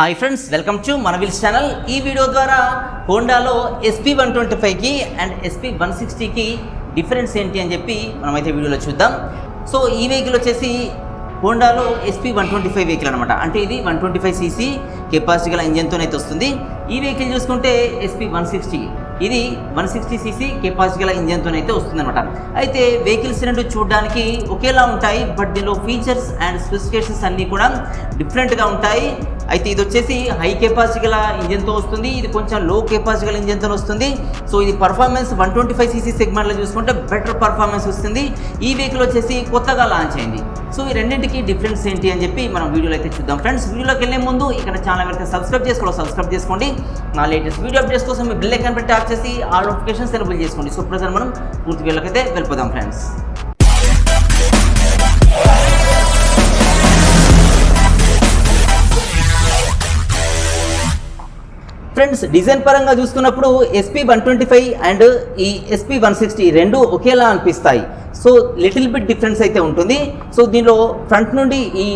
Hi friends, welcome to మన wheels channel. ఈ video ద్వారా హోండాలో SP125 కి అండ్ SP160 కి డిఫరెన్స్ ఏంటి అని చెప్పి మనమైతే వీడియోలో చూద్దాం. సో ఈ వెహికల్ వచ్చేసి హోండాలో SP125 వెహికల్ అనమాట. అంటే ఇది 125cc కెపాసిటీ గల ఇంజన్తోనైతే వస్తుంది. ఈ వెహికల్ చూసుకుంటే SP160 ఇది 160cc కెపాసిటీ గల ఇంజన్తోనైతే వస్తుందన్నమాట. అయితే వెహికల్స్ రెండు చూడడానికి ఒకేలా ఉంటాయి, బట్ దీనిలో ఫీచర్స్ అండ్ స్పెసిఫికేషన్స్ అన్నీ కూడా డిఫరెంట్గా ఉంటాయి. అయితే ఇది వచ్చేసి హై కెపాసిటీ గల ఇంజన్తో వస్తుంది, ఇది కొంచెం లో కెపాసిటీ గల ఇంజన్తో వస్తుంది. సో ఇది పర్ఫార్మెన్స్ 125cc సెగ్మెంట్లో చూసుకుంటే బెటర్ పర్ఫార్మెన్స్ వస్తుంది. ఈ వెహికల్ వచ్చేసి కొత్తగా లాంచ్ అయింది. సో ఈ రెండింటికి డిఫరెన్స్ ఏంటి అని చెప్పి మనం వీడియోలో అయితే చూద్దాం. ఫ్రెండ్స్, వీడియోలోకి వెళ్ళే ముందు ఇక్కడ ఛానల్ అయితే సబ్స్క్రైబ్ చేసుకోండి. నా లేటెస్ట్ వీడియో అప్డేట్స్ కోసం మీ బెల్ ఐకాన్ పై ట్యాప్ చేసి ఆల్ నోటిఫికేషన్స్ ఎనేబుల్ చేసుకోండి. సో ప్రజెంట్ మనం పూర్తి వీడియోలోకి అయితే వెళ్ళిపోదాం ఫ్రెండ్స్. ఫ్రెండ్స్, డిజైన్ పరంగా చూసుకున్నప్పుడు SP125 అండ్ ఈ SP160 రెండు ఒకేలా అనిపిస్తాయి. సో లిటిల్ బిట్ డిఫరెన్స్ అయితే ఉంటుంది. సో దీనిలో ఫ్రంట్ నుండి ఈ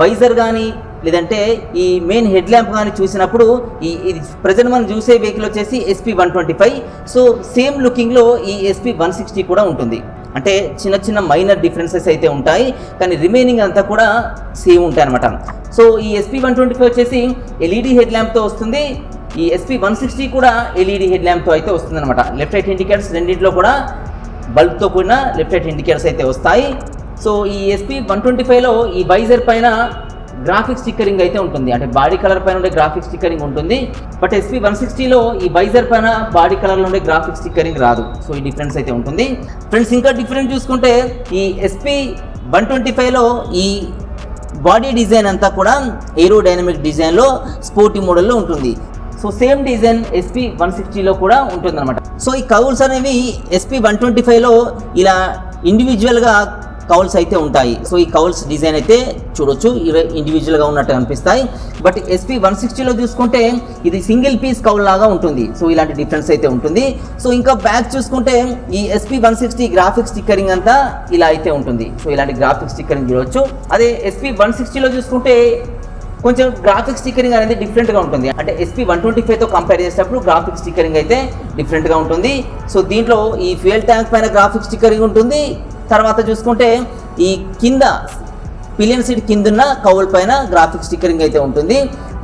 వైజర్ కానీ లేదంటే ఈ మెయిన్ హెడ్ ల్యాంప్ కానీ చూసినప్పుడు ఇది ప్రజెంట్ మనం చూసే వెహికల్ వచ్చేసి SP125. సో సేమ్ లుకింగ్లో ఈ SP160 కూడా ఉంటుంది. అంటే చిన్న చిన్న మైనర్ డిఫరెన్సెస్ అయితే ఉంటాయి, కానీ రిమైనింగ్ అంతా కూడా సేమ్ ఉంటాయి అనమాట. సో ఈ SP125 వచ్చేసి ఎల్ఈడి హెడ్ ల్యాంప్తో వస్తుంది. ఈ SP160 కూడా ఎల్ఈడి హెడ్ ల్యాంప్తో అయితే వస్తుంది అనమాట. లెఫ్ట్ రైట్ ఇండికేటర్స్ రెండింటిలో కూడా బల్బ్తో కూడిన లెఫ్ట్ రైట్ ఇండికేటర్స్ అయితే వస్తాయి. సో ఈ SP125లో ఈ వైజర్ పైన గ్రాఫిక్స్ స్టిక్కరింగ్ అయితే ఉంటుంది, అంటే బాడీ కలర్ పైన ఉండే గ్రాఫిక్స్ స్టిక్కరింగ్ ఉంటుంది. బట్ SP160లో ఈ వైజర్ పైన బాడీ కలర్లో ఉండే గ్రాఫిక్స్ స్టిక్కరింగ్ రాదు. సో ఈ డిఫరెన్స్ అయితే ఉంటుంది. ఫ్రెండ్స్, ఇంకా డిఫరెన్స్ చూసుకుంటే ఈ SP125లో ఈ బాడీ డిజైన్ అంతా కూడా ఏరోడైనమిక్ డిజైన్లో స్పోర్టీ మోడల్లో ఉంటుంది. సో సేమ్ డిజైన్ SP160లో కూడా ఉంటుందన్నమాట. సో ఈ కౌల్స్ అనేవి SP125లో ఇలా ఇండివిజువల్గా కౌల్స్ అయితే ఉంటాయి. సో ఈ కౌల్స్ డిజైన్ అయితే చూడొచ్చు, ఇవి ఇండివిజువల్గా ఉన్నట్టు అనిపిస్తాయి. బట్ SP160లో చూసుకుంటే ఇది సింగిల్ పీస్ కౌల్ లాగా ఉంటుంది. సో ఇలాంటి డిఫరెన్స్ అయితే ఉంటుంది. సో ఇంకా బ్యాక్ చూసుకుంటే ఈ SP160 గ్రాఫిక్స్ స్టిక్కరింగ్ అంతా ఇలా అయితే ఉంటుంది. సో ఇలాంటి గ్రాఫిక్స్ స్టిక్కరింగ్ చూడొచ్చు. అదే SP160లో చూసుకుంటే కొంచెం గ్రాఫిక్స్ స్టిక్కరింగ్ అనేది డిఫరెంట్గా ఉంటుంది. అంటే SP125తో కంపేర్ చేసేటప్పుడు గ్రాఫిక్స్ స్టిక్కరింగ్ అయితే డిఫరెంట్గా ఉంటుంది. సో దీంట్లో ఈ ఫ్యూయల్ ట్యాంక్ పైన గ్రాఫిక్స్ స్టిక్కరింగ్ ఉంటుంది. తర్వాత చూసుకుంటే ఈ కింద పిలియన్ సీట్ కిందున్న కౌల్ పైన గ్రాఫిక్స్ స్టిక్కరింగ్ అయితే ఉంటుంది.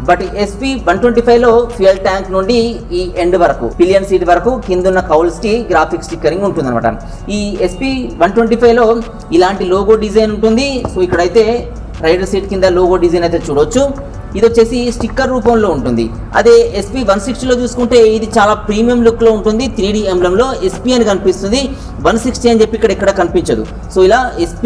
బట్ SP125లో ఫ్యూయల్ ట్యాంక్ నుండి ఈ ఎండ్ వరకు పిలియన్ సీట్ వరకు కిందున్న కౌల్స్కి గ్రాఫిక్స్ స్టిక్కరింగ్ ఉంటుంది అనమాట. ఈ SP125లో ఇలాంటి లోగో డిజైన్ ఉంటుంది. సో ఇక్కడైతే రైడర్ సీట్ కింద లోగో డిజైన్ అయితే చూడొచ్చు. ఇది వచ్చేసి స్టిక్కర్ రూపంలో ఉంటుంది. అదే SP160లో చూసుకుంటే ఇది చాలా ప్రీమియం లుక్లో ఉంటుంది. 3D ఎంబ్లంలో SP అని కనిపిస్తుంది, 160 అని చెప్పి ఇక్కడ కనిపించదు. సో ఇలా SP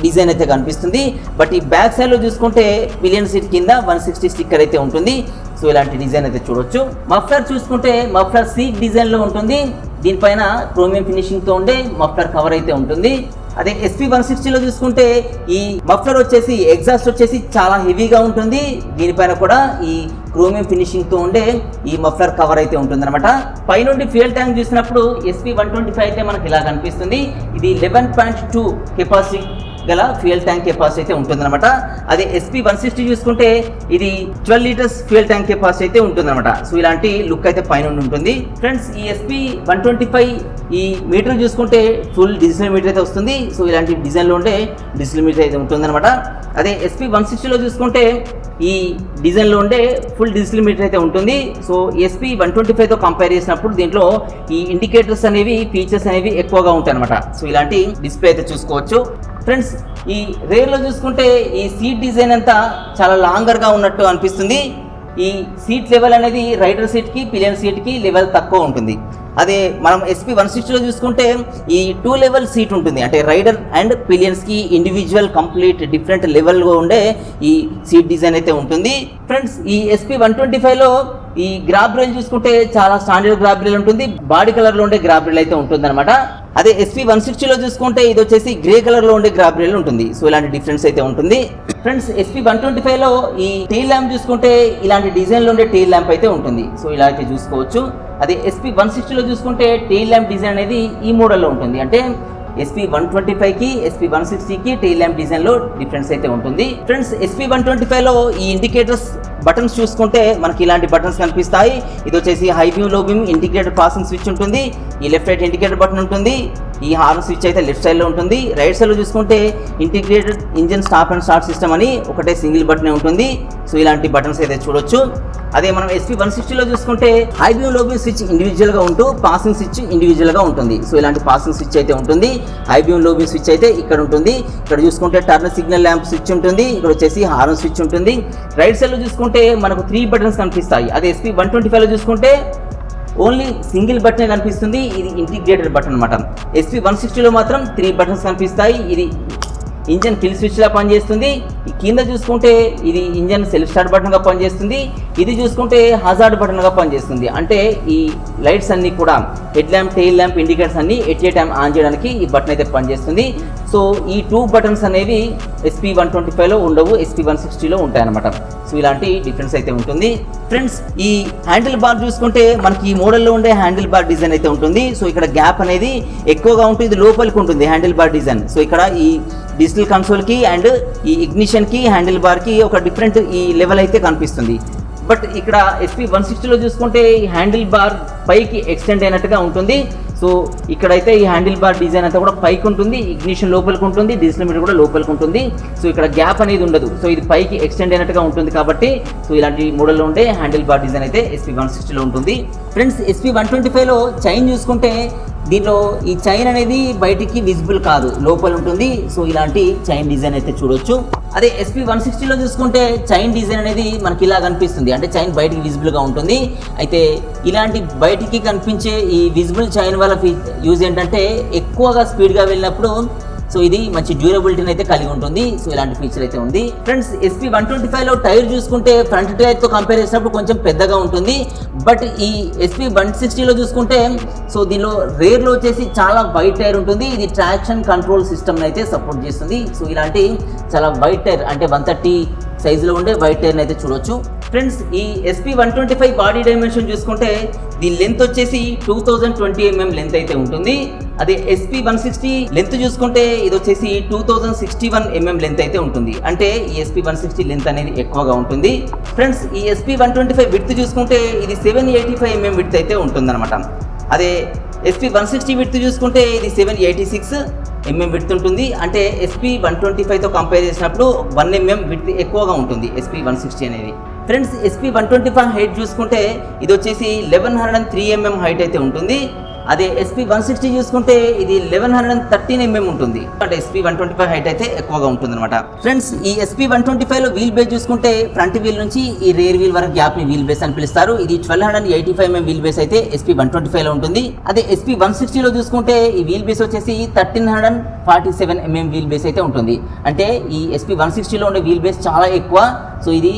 డిజైన్ అయితే కనిపిస్తుంది. బట్ ఈ బ్యాక్ సైడ్లో చూసుకుంటే పిలియన్ సీట్ కింద 160 స్టిక్కర్ అయితే ఉంటుంది. సో ఇలాంటి డిజైన్ అయితే చూడొచ్చు. మఫ్లర్ చూసుకుంటే మఫ్లర్ సీక్ డిజైన్లో ఉంటుంది. దీనిపైన క్రోమియం ఫినిషింగ్తో ఉండే మఫ్లర్ కవర్ అయితే ఉంటుంది. అదే SP160లో చూసుకుంటే ఈ మఫ్లర్ వచ్చేసి ఎగ్జాస్ట్ వచ్చేసి చాలా హెవీగా ఉంటుంది. దీనిపైన కూడా ఈ క్రోమియం ఫినిషింగ్తో ఉండే ఈ మఫ్లర్ కవర్ అయితే ఉంటుంది అనమాట. పైనుండి ఫ్యూయల్ ట్యాంక్ చూసినప్పుడు SP125 అయితే మనకి ఇలా కనిపిస్తుంది. ఇది 11.2 కెపాసిటీ గల ఫ్యూయల్ ట్యాంక్ కెపాసిటీ అయితే ఉంటుందన్నమాట. అదే SP160 చూసుకుంటే ఇది 12 లీటర్స్ ఫ్యూయల్ ట్యాంక్ కెపాసిటీ అయితే ఉంటుందన్నమాట. సో ఇలాంటి లుక్ అయితే పైన ఉంటుంది. ఫ్రెండ్స్, ఈ SP125 ఈ మీటర్ చూసుకుంటే ఫుల్ డిజిటల్ మీటర్ అయితే వస్తుంది. సో ఇలాంటి డిజైన్లో ఉండే డిజిటల్ మీటర్ అయితే ఉంటుందన్నమాట. అదే SP160లో చూసుకుంటే ఈ డిజైన్లో ఉండే ఫుల్ డిజిటల్ మీటర్ అయితే ఉంటుంది. సో SP125తో కంపేర్ చేసినప్పుడు దీంట్లో ఈ ఇండికేటర్స్ అనేవి ఫీచర్స్ అనేవి ఎక్కువగా ఉంటాయి అనమాట. సో ఇలాంటి డిస్ప్లే అయితే చూసుకోవచ్చు. ఫ్రెండ్స్, ఈ రేర్లో చూసుకుంటే ఈ సీట్ డిజైన్ అంతా చాలా లాంగర్గా ఉన్నట్టు అనిపిస్తుంది. ఈ సీట్ లెవెల్ అనేది రైడర్ సీట్కి పిలియన్ సీట్కి లెవెల్ తక్కువ ఉంటుంది. అదే మనం SP160లో చూసుకుంటే ఈ 2 లెవెల్ సీట్ ఉంటుంది. అంటే రైడర్ అండ్ పిలియన్స్కి ఇండివిజువల్ కంప్లీట్ డిఫరెంట్ లెవెల్గా ఉండే ఈ సీట్ డిజైన్ అయితే ఉంటుంది. ఫ్రెండ్స్, ఈ SP125లో ఈ గ్రాబ్ రైల్ చూసుకుంటే చాలా స్టాండర్డ్ గ్రాబ్ రైల్ ఉంటుంది. బాడీ కలర్లో ఉండే గ్రాబ్ రైల్ అయితే ఉంటుంది అనమాట. అదే SP160లో చూసుకుంటే ఇది వచ్చేసి గ్రే కలర్లో ఉండే గ్రాబ్ రైల్ ఉంటుంది. సో ఇలాంటి డిఫరెన్స్ అయితే ఉంటుంది. ఫ్రెండ్స్, SP125లో ఈ టెయిల్ ల్యాంప్ చూసుకుంటే ఇలాంటి డిజైన్లో ఉండే టెయిల్ ల్యాంప్ అయితే ఉంటుంది. సో ఇలా అయితే చూసుకోవచ్చు. అదే SP160లో చూసుకుంటే టెయిల్ ల్యాంప్ డిజైన్ అనేది ఈ మోడల్లో ఉంటుంది. అంటే SP125 కి SP160 కి టెయిల్ ల్యాంప్ డిజైన్ లో డిఫరెన్స్ అయితే ఉంటుంది. ఫ్రెండ్స్ SP125 లో ఈ ఇండికేటర్స్ బటన్స్ చూసుకుంటే మనకి ఇలాంటి బటన్స్ కనిపిస్తాయి. ఇది వచ్చేసి హై బీమ్ లో బీమ్ ఇండికేటర్ పాసింగ్ స్విచ్ ఉంటుంది. ఈ లెఫ్ట్ రైట్ ఇండికేటర్ బటన్ ఉంటుంది. ఈ హార్న్ స్విచ్ అయితే లెఫ్ట్ సైడ్ లో ఉంటుంది. రైట్ సైడ్ లో చూసుకుంటే integrated engine stop and start system అని ఒకటే సింగిల్ బటన్ ఉంటుంది. సో ఇలాంటి బటన్స్ అయితే చూడొచ్చు. అదే మనం SP160 లో చూసుకుంటే హై బీమ్ లో బీమ్ స్విచ్ ఇండివిజువల్ గా ఉంటూ పాసింగ్ స్విచ్ ఇండివిజువల్ గా ఉంటుంది. సో ఇలాంటి పాసింగ్ స్విచ్ అయితే ఉంటుంది. హై బీమ్ లో బీమ్ స్విచ్ అయితే ఇక్కడ ఉంటుంది. ఇక్కడ చూసుకుంటే టర్న్ సిగ్నల్ ల్యాంప్ స్విచ్ ఉంటుంది. ఇక్కడ వచ్చేసి హార్న్ స్విచ్ ఉంటుంది. రైట్ సైడ్ లో చూసుకుంటే మనకు 3 బటన్స్ కనిపిస్తాయి. అదే SP125 లో చూసుకుంటే ఓన్లీ సింగిల్ బటనే కనిపిస్తుంది. ఇది ఇంటిగ్రేటెడ్ బటన్ అనమాట. SP160 లో మాత్రం 3 బటన్స్ కనిపిస్తాయి. ఇది ఇంజన్ కిల్ స్విచ్ లా పనిచేస్తుంది. కింద చూసుకుంటే ఇది ఇంజన్ సెల్ఫ్ స్టార్ట్ బటన్ గా పనిచేస్తుంది. ఇది చూసుకుంటే హజార్డ్ బటన్ గా పనిచేస్తుంది. అంటే ఈ లైట్స్ అన్ని కూడా head lamp tail lamp indicators అన్ని ఎట్ ఏ టైం ఆన్ చేయడానికి ఈ బటన్ అయితే పనిచేస్తుంది. సో ఈ 2 బటన్స్ అనేవి SP125 లో ఉండవు, SP160 లో ఉంటాయన్నమాట. సో ఇలాంటి డిఫరెన్స్ అయితే ఉంటుంది. ఫ్రెండ్స్ ఈ హ్యాండిల్ బార్ చూసుకుంటే మనకి ఈ మోడల్లో ఉండే హ్యాండిల్ బార్ డిజైన్ అయితే ఉంటుంది. సో ఇక్కడ గ్యాప్ అనేది ఎక్కువగా ఉంటుంది. ఇది లోపలికి ఉంటుంది హ్యాండిల్ బార్ డిజైన్. సో ఇక్కడ ఈ డిజిటల్ కన్సోల్ కి అండ్ ఈ ఇగ్నిషన్ కి హ్యాండిల్ బార్ కి ఒక డిఫరెంట్ ఈ లెవెల్ అయితే కనిపిస్తుంది. బట్ ఇక్కడ SP160 లో చూసుకుంటే ఈ హ్యాండిల్ బార్ పైకి ఎక్స్టెండ్ అయినట్టుగా ఉంటుంది. సో ఇక్కడైతే ఈ హ్యాండిల్ బార్ డిజైన్ అంతా కూడా పైకి ఉంటుంది. ఇగ్నిషన్ లోపలికి ఉంటుంది, డిజిటల్ మీటర్ కూడా లోపలికి ఉంటుంది. సో ఇక్కడ గ్యాప్ అనేది ఉండదు. సో ఇది పైకి ఎక్స్టెండ్ అయినట్టుగా ఉంటుంది కాబట్టి సో ఇలాంటి మోడల్లో ఉండే హ్యాండిల్ బార్ డిజైన్ అయితే SP160 లో ఉంటుంది. ఫ్రెండ్స్ SP125 లో చైన్ చూసుకుంటే దీంట్లో ఈ చైన్ అనేది బయటికి విజిబుల్ కాదు, లోపల ఉంటుంది. సో ఇలాంటి చైన్ డిజైన్ అయితే చూడొచ్చు. అదే SP160 లో చూసుకుంటే చైన్ డిజైన్ అనేది మనకి ఇలా కనిపిస్తుంది. అంటే చైన్ బయటికి విజిబుల్ గా ఉంటుంది. అయితే ఇలాంటి బయటికి కనిపించే ఈ విజిబుల్ చైన్ వల్ల యూజ్ ఏంటంటే ఎక్కువగా స్పీడ్ గా వెళ్ళినప్పుడు సో ఇది మంచి డ్యూరబిలిటీని అయితే కలిగి ఉంటుంది. సో ఇలాంటి ఫీచర్ అయితే ఉంది. ఫ్రెండ్స్ SP125 లో టైర్ చూసుకుంటే ఫ్రంట్ టైర్ తో కంపేర్ చేసినప్పుడు కొంచెం పెద్దగా ఉంటుంది. బట్ ఈ SP160 లో చూసుకుంటే సో దీనిలో రేర్ లో వచ్చేసి చాలా వైడ్ టైర్ ఉంటుంది. ఇది ట్రాక్షన్ కంట్రోల్ సిస్టమ్ అయితే సపోర్ట్ చేస్తుంది. సో ఇలాంటి చాలా వైడ్ టైర్ అంటే 130 సైజులో ఉండే వైట్ టైర్ని అయితే చూడొచ్చు. ఫ్రెండ్స్ ఈ SP125 బాడీ డైమెన్షన్ చూసుకుంటే దీని లెంత్ వచ్చేసి 2020 mm లెంత్ అయితే ఉంటుంది. అదే SP160 లెంత్ చూసుకుంటే ఇది వచ్చేసి 2061 mm లెంత్ అయితే ఉంటుంది. అంటే ఈ SP160 లెంత్ అనేది ఎక్కువగా ఉంటుంది. ఫ్రెండ్స్ ఈ SP125 విడ్త్ చూసుకుంటే ఇది 785 mm విడ్త్ అయితే ఉంటుందన్నమాట. అదే SP160 విడ్త్ చూసుకుంటే ఇది 786 mm విడ్త్ ఉంటుంది. అంటే SP125 తో కంపేర్ చేసినప్పుడు 1 mm విడ్త్ ఎక్కువగా ఉంటుంది SP160 అనేది. ఫ్రెండ్స్ SP125 హైట్ చూసుకుంటే ఇది వచ్చేసి 1103 mm హైట్ అయితే ఉంటుంది. అదే SP160 చూసుకుంటే ఇది 1113 mm ఉంటుంది. అంటే SP125 హైట్ అయితే ఎక్కువగా ఉంటుంది అనమాట. ఫ్రెండ్స్ ఈ SP125 లో వీల్ బేస్ చూసుకుంటే ఫ్రంట్ వీల్ నుంచి ఈ రేర్ వీల్ వరకు గ్యాప్ ని వీల్ బేస్ అని పిలుస్తారు. ఇది 1285 mm వీల్ బేస్ అయితే SP125 లో ఉంటుంది. అదే SP160 లో చూసుకుంటే ఈ వీల్ బేస్ వచ్చేసి 1347 mm వీల్ బేస్ అయితే ఉంటుంది. అంటే ఈ SP160 లో ఉండే వీల్ బేస్ చాలా ఎక్కువ. సో ఇది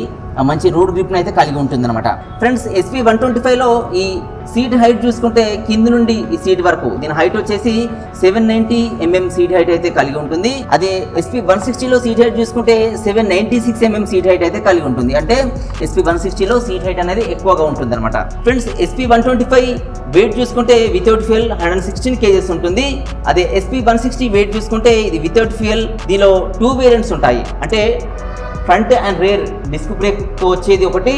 మంచి రోడ్ గ్రిప్ని అయితే కలిగి ఉంటుంది అనమాట. ఫ్రెండ్స్ SP125 లో ఈ సీట్ హైట్ చూసుకుంటే కింద నుండి ఈ సీట్ వరకు దీని హైట్ వచ్చేసి 790 mm సీట్ హైట్ అయితే కలిగి ఉంటుంది. అదే SP160 లో సీట్ హైట్ చూసుకుంటే 796 mm సీట్ హైట్ అయితే కలిగి ఉంటుంది. అంటే SP160 లో సీట్ హైట్ అనేది ఎక్కువగా ఉంటుంది అనమాట. ఫ్రెండ్స్ SP125 వెయిట్ చూసుకుంటే వితౌట్ ఫ్యూయల్ 116 kgs ఉంటుంది. అదే SP160 వెయిట్ చూసుకుంటే ఇది వితౌట్ ఫ్యూయల్. దీనిలో 2 వేరియంట్స్ ఉంటాయి. అంటే ఫ్రంట్ అండ్ రేర్ డిస్క్ బ్రేక్తో వచ్చేది ఒకటి,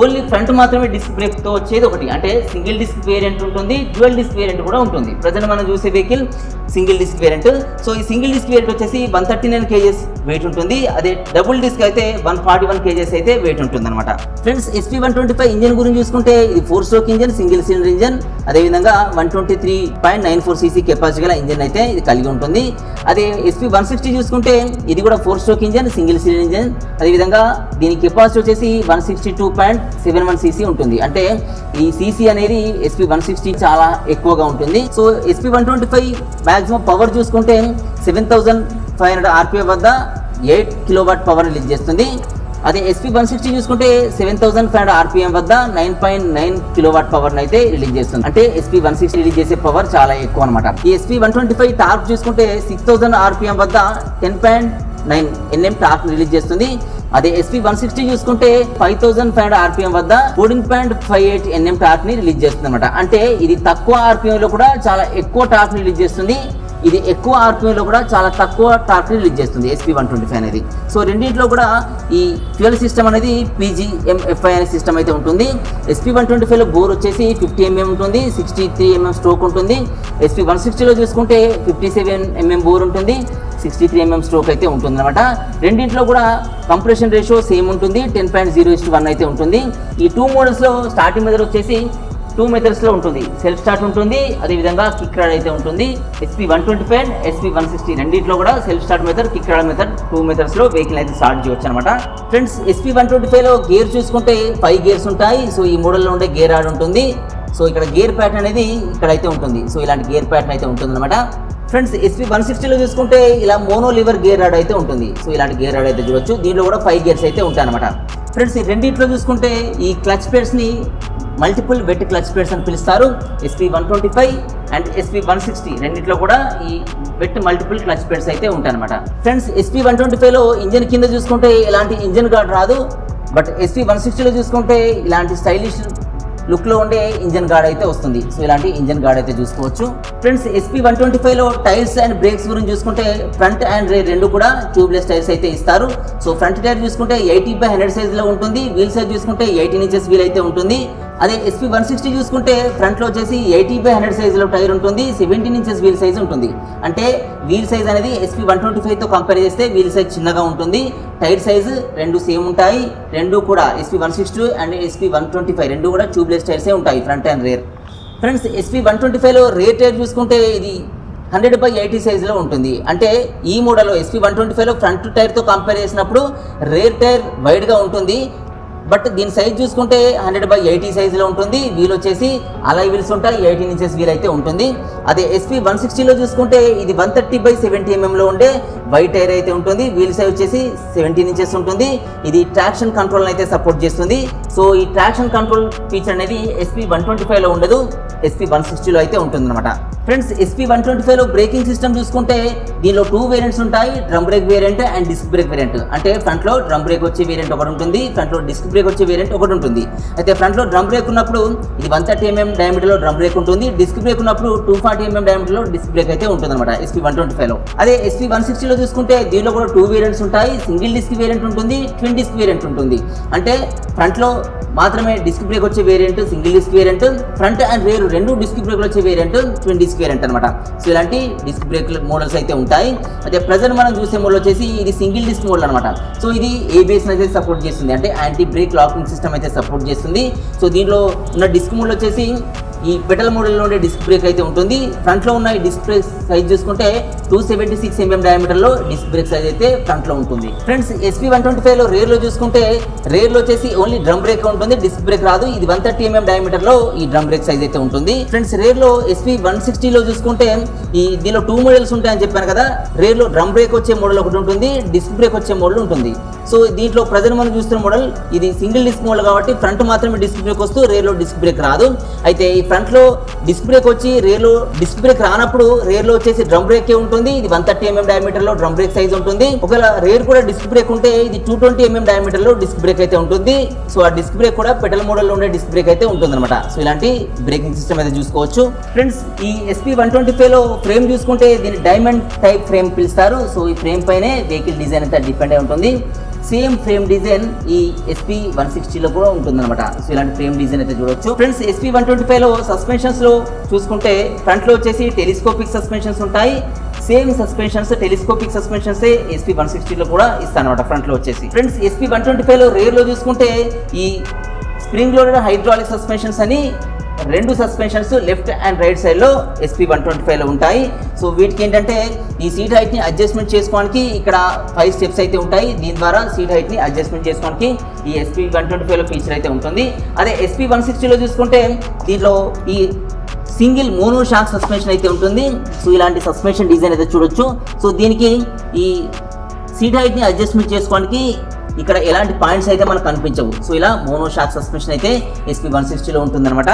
ఓన్లీ ఫ్రంట్ మాత్రమే డిస్క్ బ్రేక్తో వచ్చేది ఒకటి. అంటే సింగిల్ డిస్క్ వేరియంట్ ఉంటుంది, డ్యూయల్ డిస్క్ వేరియంట్ కూడా ఉంటుంది. ప్రజెంట్ మనం చూసే vehicle single disc variant. So ఈ సింగిల్ డిస్క్ వేరియంట్ వచ్చేసి 139 kgs వెయిట్ ఉంటుంది. అదే డబుల్ డిస్క్ అయితే 141 kgs అయితే వెయిట్ ఉంటుంది అనమాట. ఫ్రెండ్స్ SP125 ఇంజన్ గురించి చూసుకుంటే ఇది 4 stroke engine, single cylinder engine. అదేవిధంగా 123.94 cc కెపాసిటీ గల ఇంజన్ అయితే ఇది కలిగి ఉంటుంది. అదే SP160 చూసుకుంటే ఇది కూడా 4 stroke engine, single cylinder engine. అదేవిధంగా దీని కెపాసిటీ వచ్చేసి 162.71 cc ఉంటుంది. అంటే ఈ cc అనేది SP160 చాలా ఎక్కువగా ఉంటుంది. సో SP125 మాక్సిమం పవర్ చూసుకుంటే 7500 RPM వద్ద 8 kW పవర్ రిలీజ్ చేస్తుంది. అదే SP160 చూసుకుంటే 7500 RPM వద్ద 9.9 kW పవర్ అయితే రిలీజ్ చేస్తుంది. అంటే SP160 రిలీజ్ చేసే పవర్ చాలా ఎక్కువ అనమాట. ఈ SP125 టార్క్ చూసుకుంటే 6000 RPM వద్ద 10.9 Nm టార్క్ రిలీజ్ చేస్తుంది. అదే SP160 చూసుకుంటే 5500 RPM వద్ద 14.58 Nm టార్క్ ని రిలీజ్ చేస్తుంది అనమాట. అంటే ఇది తక్కువ RPM లో కూడా చాలా ఎక్కువ టార్క్ రిలీజ్ చేస్తుంది. ఇది ఎక్కువ ఆర్పిఎంలో కూడా చాలా తక్కువ టార్క్ రిలీజ్ చేస్తుంది SP125 అనేది. సో రెండింటిలో కూడా ఈ ఫ్యూయల్ సిస్టమ్ అనేది PGM-FI అనే సిస్టమ్ అయితే ఉంటుంది. SP125లో బోర్ వచ్చేసి 50 mm ఉంటుంది, 63 mm స్ట్రోక్ ఉంటుంది. SP160లో చూసుకుంటే 57 mm బోర్ ఉంటుంది, 63 mm స్ట్రోక్ అయితే ఉంటుంది అనమాట. రెండింటిలో కూడా కంప్రెషన్ రేషియో సేమ్ ఉంటుంది, 10.0:1 అయితే ఉంటుంది. ఈ 2 మోడల్స్లో స్టార్టింగ్ మెథడ్ వచ్చేసి 2 మెథడ్స్లో ఉంటుంది. సెల్ఫ్ స్టార్ట్ ఉంటుంది, అదేవిధంగా కిక్ రాడ్ అయితే ఉంటుంది. SP125 అండ్ SP160 రెండింటిలో కూడా self start method, kick rod method 2 మెథడ్స్లో వెహికల్ అయితే స్టార్ట్ చేయొచ్చు అనమాట. ఫ్రెండ్స్ SP125లో గేర్ చూసుకుంటే 5 గేర్స్ ఉంటాయి. సో ఈ మోడల్లో ఉండే గేర్ రాడ్ ఉంటుంది. సో ఇక్కడ గేర్ ప్యాటర్న్ అనేది ఇక్కడైతే ఉంటుంది. సో ఇలాంటి గేర్ ప్యాటర్న్ అయితే ఉంటుంది అనమాట. ఫ్రెండ్స్ SP160లో చూసుకుంటే ఇలా మోనో లివర్ గేర్ రాడ్ అయితే ఉంటుంది. సో ఇలాంటి గేర్ రాడ్ అయితే చూడొచ్చు. దీనిలో కూడా 5 గేర్స్ అయితే ఉంటాయి అనమాట. ఫ్రెండ్స్ ఈ రెండింటిలో చూసుకుంటే ఈ క్లచ్ ప్లేట్స్ని మల్టిపుల్ వెట్ క్లచ్ ప్లేట్స్ అని పిలుస్తారు. SP125 అండ్ SP160 రెండింటిలో కూడా ఈ వెట్ మల్టిపుల్ క్లచ్ ప్లేట్స్ అయితే ఉంటాయి అనమాట. ఫ్రెండ్స్ SP125లో ఇంజన్ కింద చూసుకుంటే ఇలాంటి ఇంజన్ గార్డ్ రాదు. బట్ SP160లో చూసుకుంటే ఇలాంటి స్టైలిష్ లుక్లో ఉండే ఇంజన్ గార్డ్ అయితే వస్తుంది. సో ఇలాంటి ఇంజన్ గార్డ్ అయితే చూసుకోవచ్చు. ఫ్రెండ్స్ SP125లో టైర్స్ అండ్ బ్రేక్స్ గురించి చూసుకుంటే ఫ్రంట్ అండ్ రేర్ రెండు కూడా ట్యూబ్లెస్ టైర్స్ అయితే ఇస్తారు. సో ఫ్రంట్ టైర్ చూసుకుంటే 80/100 సైజ్లో ఉంటుంది. వీల్ సైజ్ చూసుకుంటే 18 inches వీల్ అయితే ఉంటుంది. అదే SP160 చూసుకుంటే ఫ్రంట్లో వచ్చేసి 80/100 సైజులో టైర్ ఉంటుంది, 17 inches వీల్ సైజ్ ఉంటుంది. అంటే వీల్ సైజ్ అనేది SP125తో కంపేర్ చేస్తే వీల్ సైజ్ చిన్నగా ఉంటుంది. టైర్ సైజు రెండు సేమ్ ఉంటాయి. రెండు కూడా SP160 అండ్ SP125 రెండు కూడా ట్యూబ్లెస్ టైర్సే ఉంటాయి ఫ్రంట్ అండ్ రేర్. ఫ్రెండ్స్ SP125లో రేర్ టైర్ చూసుకుంటే ఇది 100/80 సైజులో ఉంటుంది. అంటే ఈ మోడల్లో SP125లో ఫ్రంట్ టైర్తో కంపేర్ చేసినప్పుడు రేర్ టైర్ వైడ్గా ఉంటుంది. బట్ దీని సైజ్ చూసుకుంటే 100/80 సైజులో ఉంటుంది. వీల్ వచ్చేసి అలాయ్ వీల్స్ ఉంటాయి, 18 inches వీల్ అయితే ఉంటుంది. అదే SP160లో చూసుకుంటే ఇది 130/70 mmలో ఉండే వైట్ టైర్ అయితే ఉంటుంది. వీల్ సైజ్ వచ్చేసి 17 inches ఉంటుంది. ఇది ట్రాక్షన్ కంట్రోల్ అయితే సపోర్ట్ చేస్తుంది. సో ఈ ట్రాక్షన్ కంట్రోల్ ఫీచర్ అనేది SP125లో ఉండదు, SP160లో అయితే ఉంటుంది అనమాట. ఫ్రెండ్స్ SP125లో బ్రేకింగ్ సిస్టమ్ చూసుకుంటే దీనిలో 2 వేరియంట్స్ ఉంటాయి, drum brake variant and disc brake variant. అంటే ఫ్రంట్లో డ్రమ్ బ్రేక్ వచ్చే వేరియంట్ ఒకటి ఉంటుంది, ఫ్రంట్లో డిస్క్ బ్రేక్ వచ్చే వేరియంట్ ఒకటి ఉంటుంది. అయితే ఫ్రంట్లో డ్రమ్ బ్రేక్ ఉన్నప్పుడు ఇది 130 mm డయామీటర్లో డ్రమ్ బ్రేక్ ఉంటుంది. డిస్క్ బ్రేక్ ఉన్నప్పుడు 240 mm డయామీటర్లో డిస్క్ బ్రేక్ అయితే ఉంటుంది అనమాట SP125లో. అదే SP160లో చూసుకుంటే దీనిలో కూడా 2 వేరియంట్స్ ఉంటాయి, సింగిల్ డిస్క్ వేరియంట్ ఉంటుంది, ట్విన్ డిస్క్ వేరియంట్ ఉంటుంది. అంటే ఫ్రంట్లో మాత్రమే డిస్క్ బ్రేక్ వచ్చే variant single disc variant, front and rear రెండు డిస్క్ బ్రేక్లు వచ్చే వేరియంట్ ట్విన్ డిస్క్ వేరియంట్ అనమాట. సో ఇలాంటి డిస్క్ బ్రేక్ మోడల్స్ అయితే ఉంటాయి. అయితే ప్రజెంట్ మనం చూసే మోడల్ వచ్చేసి ఇది సింగిల్ డిస్క్ మోడల్ అనమాట. సో ఇది ABS అయితే సపోర్ట్ చేస్తుంది, అంటే యాంటీ బ్రేక్ లాకింగ్ సిస్టమ్ అయితే సపోర్ట్ చేస్తుంది. సో దీంట్లో ఉన్న డిస్క్ మోడల్ వచ్చేసి ఈ పెటల్ మోడల్లో ఉండే డిస్క్ బ్రేక్ అయితే ఉంటుంది. ఫ్రంట్లో ఉన్న ఈ డిస్క్ బ్రేక్ సైజ్ చూసుకుంటే 276 mm డయామీటర్లో డిస్క్ బ్రేక్ సైజ్ అయితే ఫ్రంట్లో ఉంటుంది. ఫ్రెండ్స్ SP125లో రేర్లో చూసుకుంటే రేర్లో వచ్చేసి ఓన్లీ డ్రమ్ బ్రేక్ ఉంటుంది, డిస్క్ బ్రేక్ రాదు. ఇది 130 mm డయామీటర్లో ఈ డ్రమ్ బ్రేక్ సైజ్ అయితే ఉంటుంది. ఫ్రెండ్స్ రేర్లో SP160లో చూసుకుంటే ఈ దీనిలో 2 మోడల్స్ ఉంటాయని చెప్పాను కదా. రేర్లో డ్రమ్ బ్రేక్ వచ్చే మోడల్ ఒకటి ఉంటుంది, డిస్క్ బ్రేక్ వచ్చే మోడల్ ఉంటుంది. సో దీంట్లో ప్రజెంట్ మనం చూస్తున్న మోడల్ ఇది సింగిల్ డిస్క్ మోడల్ కాబట్టి ఫ్రంట్ మాత్రమే డిస్క్ బ్రేక్ వస్తూ రేర్లో డిస్క్ బ్రేక్ రాదు. అయితే ఈ ఫ్రంట్లో డిస్క్ బ్రేక్ వచ్చి రేర్లో డిస్క్ బ్రేక్ రానప్పుడు రేర్లో వచ్చేసి డ్రమ్ బ్రేకే ఉంటుంది. ఇది 130 mm డయామీటర్లో డ్రమ్ బ్రేక్ సైజ్ ఉంటుంది. ఒకవేళ రేర్ కూడా డిస్క్ బ్రేక్ ఉంటే ఇది 220 mm డయామీటర్లో డిస్క్ బ్రేక్ అయితే ఉంటుంది. సో ఆ డిస్క్ బ్రేక్ కూడా పెటల్ మోడల్లో ఉండే డిస్క్ బ్రేక్ అయితే ఉంటుంది అనమాట. సో ఇలాంటి బ్రేకింగ్ సిస్టమ్ అయితే చూసుకోవచ్చు. ఫ్రెండ్స్ ఈ SP125లో ఫ్రేమ్ చూసుకుంటే దీన్ని డైమండ్ టైప్ ఫ్రేమ్ పిలుస్తారు. సో ఈ ఫ్రేమ్ పైనే వెహికల్ డిజైన్ అయితే డిపెండ్ అయి ఉంటుంది. సేమ్ ఫ్రేమ్ డిజైన్ ఈ SP160లో కూడా ఉంటుందన్నమాట. సో ఇలాంటి ఫ్రేమ్ డిజైన్ అయితే చూడొచ్చు. ఫ్రెండ్స్ SP125లో సస్పెన్షన్స్లో చూసుకుంటే ఫ్రంట్లో వచ్చేసి టెలిస్కోపిక్ సస్పెన్షన్స్ ఉంటాయి. సేమ్ సస్పెన్షన్స్ టెలిస్కోపిక్ సస్పెన్షన్స్ SP160లో కూడా ఇస్తానమాట ఫ్రంట్లో వచ్చేసి. ఫ్రెండ్స్ SP125లో రేర్లో చూసుకుంటే ఈ స్ప్రింగ్ లోడెడ్ హైడ్రాలిక్ సస్పెన్షన్స్ అని రెండు సస్పెన్షన్స్ లెఫ్ట్ అండ్ రైట్ సైడ్లో SP125లో ఉంటాయి. సో వీటికి ఏంటంటే ఈ సీట్ హైట్ని అడ్జస్ట్మెంట్ చేసుకోవడానికి ఇక్కడ 5 స్టెప్స్ అయితే ఉంటాయి. దీని ద్వారా సీట్ హైట్ని అడ్జస్ట్మెంట్ చేసుకోవడానికి ఈ SP125లో ఫీచర్ అయితే ఉంటుంది. అదే SP160లో చూసుకుంటే దీంట్లో ఈ సింగిల్ మోనో షాక్ సస్పెన్షన్ అయితే ఉంటుంది. సో ఇలాంటి సస్పెన్షన్ డిజైన్ అయితే చూడొచ్చు. సో దీనికి ఈ సీట్ హైట్ని అడ్జస్ట్మెంట్ చేసుకోవడానికి ఇక్కడ ఎలాంటి పాయింట్స్ అయితే మనకు కనిపించవు. సో ఇలా మోనో షాక్ సస్పెన్షన్ అయితే SP160లో ఉంటుందన్నమాట.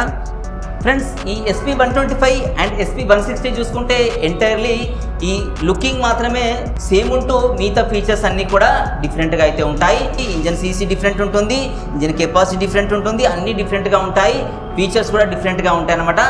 ఫ్రెండ్స్ ఈ SP125 అండ్ SP160 చూసుకుంటే ఎంటైర్లీ ఈ లుకింగ్ మాత్రమే సేమ్ ఉంటూ మిగతా ఫీచర్స్ అన్నీ కూడా డిఫరెంట్గా అయితే ఉంటాయి. ఇంజన్ సీసీ డిఫరెంట్ ఉంటుంది, ఇంజన్ కెపాసిటీ డిఫరెంట్ ఉంటుంది, అన్నీ డిఫరెంట్గా ఉంటాయి, ఫీచర్స్ కూడా డిఫరెంట్గా ఉంటాయి అనమాట.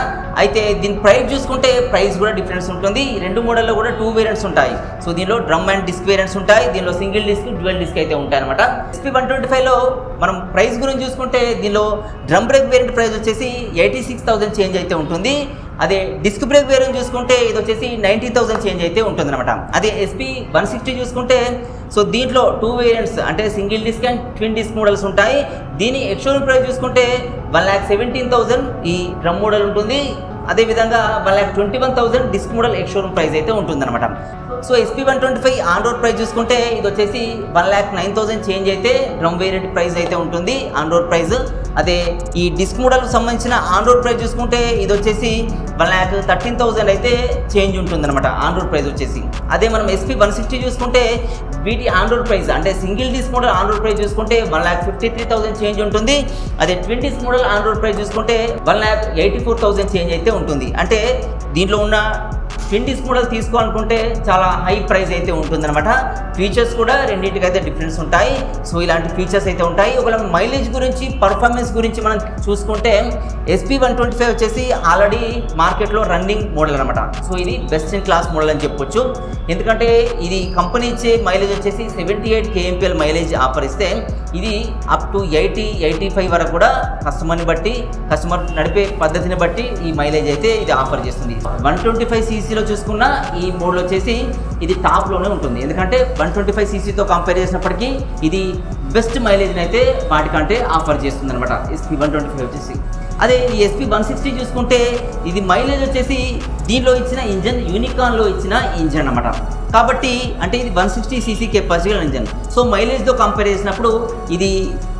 అయితే దీని ప్రైస్ చూసుకుంటే ప్రైస్ కూడా డిఫరెన్స్ ఉంటుంది. ఈ రెండు మోడల్లో కూడా 2 వేరియంట్స్ ఉంటాయి. సో దీనిలో డ్రమ్ అండ్ డిస్క్ వేరియంట్స్ ఉంటాయి, దీనిలో సింగిల్ డిస్క్ డ్యూయల్ డిస్క్ అయితే ఉంటాయి అనమాట. SP125లో మనం ప్రైస్ గురించి చూసుకుంటే దీనిలో డ్రమ్ బ్రేక్ వేరియంట్ ప్రైస్ వచ్చేసి 86,000 చేంజ్ అయితే ఉంటుంది. అదే డిస్క్ బ్రేక్ వేరియంట్ చూసుకుంటే ఇది వచ్చేసి 90,000 చేంజ్ అయితే ఉంటుంది అనమాట. అదే SP160 చూసుకుంటే సో దీంట్లో 2 వేరియంట్స్ అంటే single disc and twin disc models ఉంటాయి. దీని ఎక్స్షోరూమ్ ప్రైస్ చూసుకుంటే 1,17,000 ఈ డ్రమ్ మోడల్ ఉంటుంది. అదేవిధంగా 1,21,000 డిస్క్ మోడల్ ఎక్స్షోరూమ్ ప్రైస్ అయితే ఉంటుందన్నమాట. So SP125 on road price చూసుకుంటే ఇది వచ్చేసి 1,09,000 చేంజ్ అయితే డ్రమ్ వేరియంట్ ప్రైస్ అయితే ఉంటుంది ఆన్ రోడ్ ప్రైస్. అదే ఈ డిస్క్ మోడల్కి సంబంధించిన ఆన్ రోడ్ ప్రైస్ చూసుకుంటే ఇది వచ్చేసి 1,13,000 అయితే చేంజ్ ఉంటుందన్నమాట ఆన్ రోడ్ ప్రైస్ వచ్చేసి. అదే మనం SP160 చూసుకుంటే వీటి ఆన్ రోడ్ ప్రైస్ అంటే single disc model on road price చూసుకుంటే 1,53,000 చేంజ్ ఉంటుంది. అదే twin disc model on road price చూసుకుంటే 1,84,000 చేంజ్ అయితే ఉంటుంది. అంటే దీంట్లో ఉన్న ట్విన్ డిస్క్ మోడల్ తీసుకోవాలనుకుంటే చాలా హై ప్రైస్ అయితే ఉంటుందన్నమాట. ఫీచర్స్ కూడా రెండింటికి అయితే డిఫరెన్స్ ఉంటాయి. సో ఇలాంటి ఫీచర్స్ అయితే ఉంటాయి. ఒకవేళ మైలేజ్ గురించి పర్ఫార్మెన్స్ గురించి మనం చూసుకుంటే SP125 వచ్చేసి ఆల్రెడీ మార్కెట్లో రన్నింగ్ మోడల్ అనమాట. సో ఇది బెస్ట్ ఇన్ క్లాస్ మోడల్ అని చెప్పొచ్చు. ఎందుకంటే ఇది కంపెనీ ఇచ్చే మైలేజ్ వచ్చేసి 78 kmpl మైలేజ్ ఆఫర్ ఇస్తే ఇది అప్ టు 80-85 వరకు కూడా కస్టమర్ని బట్టి కస్టమర్ నడిపే పద్ధతిని బట్టి ఈ మైలేజ్ అయితే ఇది ఆఫర్ చేస్తుంది. 125cc చూసుకున్న ఈ మోడల్ వచ్చేసి ఇది టాప్లోనే ఉంటుంది. ఎందుకంటే 125cc కంపేర్ చేసినప్పటికీ ఇది బెస్ట్ మైలేజ్ని అయితే వాటికంటే ఆఫర్ చేస్తుంది అనమాట SP125 వచ్చేసి. అదే ఈ SP160 చూసుకుంటే ఇది మైలేజ్ వచ్చేసి దీనిలో ఇచ్చిన ఇంజన్ యూనికాన్లో ఇచ్చిన ఇంజన్ అనమాట. కాబట్టి అంటే ఇది 160cc కెపాసిటీ ఇంజన్. సో మైలేజ్తో కంపేర్ చేసినప్పుడు ఇది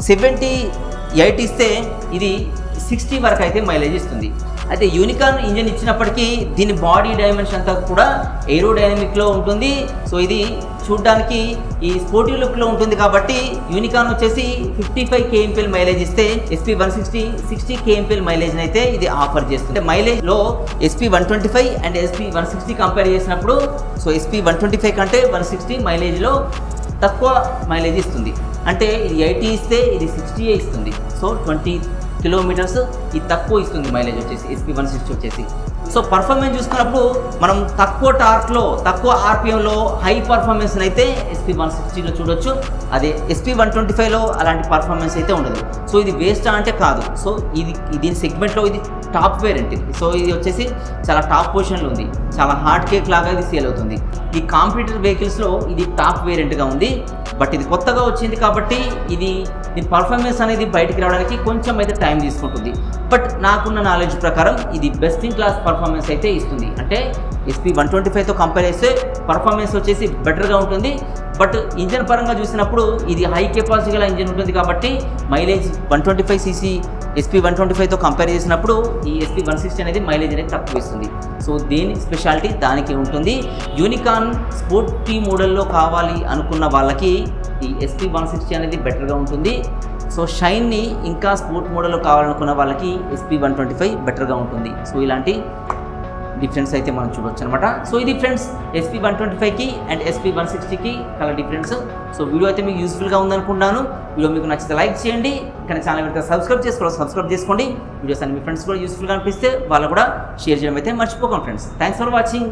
78 ఇస్తే ఇది 60 వరకు అయితే మైలేజ్ ఇస్తుంది. అయితే యూనికాన్ ఇంజన్ ఇచ్చినప్పటికీ దీని బాడీ డైమెన్షన్ అంతా కూడా ఏరోడైనమిక్లో ఉంటుంది. సో ఇది చూడడానికి ఈ స్పోర్టీ లుక్లో ఉంటుంది. కాబట్టి యూనికాన్ వచ్చేసి 55 kmpl మైలేజ్ ఇస్తే SP160 60 kmpl మైలేజ్ని అయితే ఇది ఆఫర్ చేస్తుంది. మైలేజ్లో SP125 అండ్ SP160 కంపేర్ చేసినప్పుడు సో SP125 కంటే 160 మైలేజ్లో తక్కువ మైలేజ్ ఇస్తుంది. అంటే ఇది 80 ఇస్తే ఇది 60 ఇస్తుంది. సో 20 కిలోమీటర్స్ ఇది తక్కువ ఇస్తుంది మైలేజ్ వచ్చేసి SP160 వచ్చేసి. సో పర్ఫార్మెన్స్ చూసుకున్నప్పుడు మనం తక్కువ టార్క్లో తక్కువ RPMలో హై పర్ఫార్మెన్స్ అయితే SP160లో చూడొచ్చు. అదే SP125లో అలాంటి పర్ఫార్మెన్స్ అయితే ఉండదు. సో ఇది వేస్ట్ అంటే కాదు. సో దీని సెగ్మెంట్లో ఇది టాప్ వేరియంట్. సో ఇది వచ్చేసి చాలా టాప్ పొజిషన్లో ఉంది, చాలా హార్డ్ కేక్ లాగా ఇది సేల్ అవుతుంది. ఈ కాంపిటీటర్ వెహికల్స్లో ఇది టాప్ వేరియంట్గా ఉంది. బట్ ఇది కొత్తగా వచ్చింది కాబట్టి దీని పర్ఫార్మెన్స్ అనేది బయటికి రావడానికి కొంచెం అయితే టైం తీసుకుంటుంది. బట్ నాకున్న నాలెడ్జ్ ప్రకారం ఇది బెస్ట్ ఇన్ క్లాస్ పర్ఫార్మెన్స్ అయితే ఇస్తుంది. అంటే SP125తో కంపేర్ చేస్తే పర్ఫార్మెన్స్ వచ్చేసి బెటర్గా ఉంటుంది. బట్ ఇంజన్ పరంగా చూసినప్పుడు ఇది హై కెపాసిటీ గల ఇంజన్ ఉంటుంది కాబట్టి మైలేజ్ 125cc SP125తో కంపేర్ చేసినప్పుడు ఈ SP160 అనేది మైలేజ్ అనేది తక్కువ ఇస్తుంది. సో దేని స్పెషాలిటీ దానికి ఉంటుంది. యూనికాన్ స్పోర్టీ మోడల్లో కావాలి అనుకున్న వాళ్ళకి ఈ SP160 అనేది బెటర్గా ఉంటుంది. సో షైన్ని ఇంకా స్పోర్ట్ మోడల్లో కావాలనుకున్న వాళ్ళకి SP125 బెటర్గా ఉంటుంది. సో ఇలాంటి డిఫరెన్స్ అయితే మనం చూడవచ్చు అనమాట. సో ఇది ఫ్రెండ్స్ SP125కి అండ్ SP160కి కలర్ డిఫరెన్స్. సో వీడియో అయితే మీకు యూస్ఫుల్గా ఉందనుకుంటున్నాను. వీడియో మీకు నచ్చితే లైక్ చేయండి, కానీ ఛానల్ కనుక సబ్స్క్రైబ్ చేసుకోండి. వీడియోస్ అన్ని మీ ఫ్రెండ్స్ కూడా యూస్ఫుల్గా అనిపిస్తే వాళ్ళు కూడా షేర్ చేయడం అయితే మర్చిపోకండి ఫ్రెండ్స్. Thanks for watching.